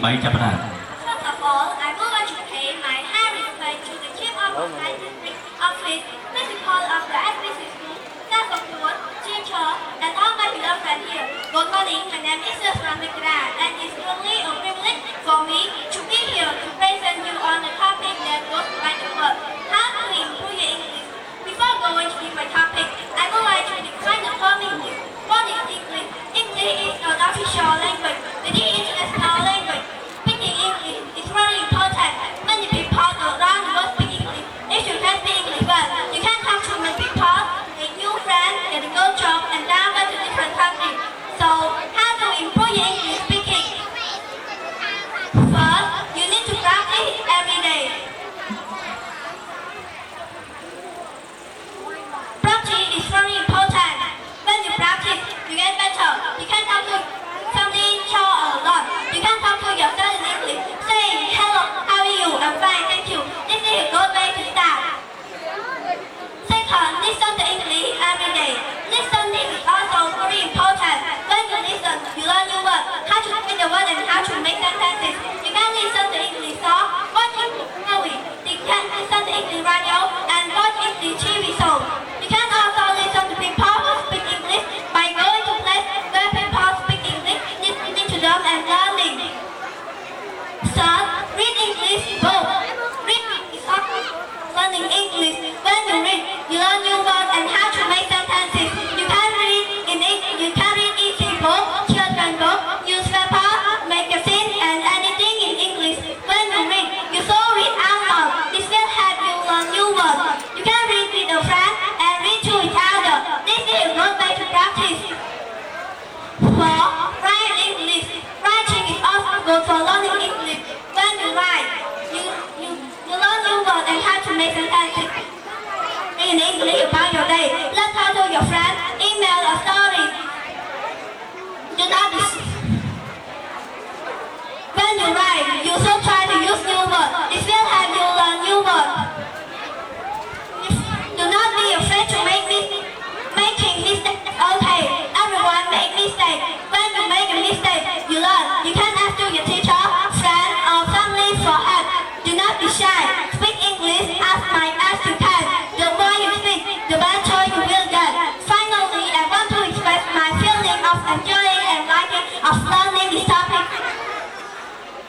Bảy chấp nhận. First of all, I would like to pay my high respect to the chief of the district office, principal of the SBC school, staff of the board, teacher, and all my beloved friends here. Good morning, my name is Ramikra, and it's truly a privilege for me to be here to present you on the topic that goes by the word, how to improve your English. Before going to my topic, I would like to define the term English. What is English? English is an official language. It is international language. Speaking English is very important. Many people around the world speak English. If you can speak English well, you can talk to many people, make new friends, get a good job, and travel to different countries. So, how to improve your English speaking? First, you need to practice every day. Practice is very important. When you practice, you get better. You can talk to somebody a lot. You can talk to yourself in English. Say, hello, how are you? I'm fine, thank you. This is a good way to start. Second, listen to English every day. Listening is also very important. When you listen, you learn new words, how to read the word and how to make sentences. You can listen to English song, watch English movie. You can listen to English radio and watch English TV shows. You can also listen to people who speak English by going to places where people speak English, listening to them and learning. Third, read English books. Reading is also learning English. When you read, you learn new words and how to make sentences. You can read easy book, children's book, newspaper, magazine, and anything in English. When you read, you so read out loud. This will help you learn new words. You can read with a friend and read to each other. This is a good way to practice. Four, write English. Writing is also good for learning English. When you write, you learn new words and how to make sentences in English about your day. Letter to your friend, email a story.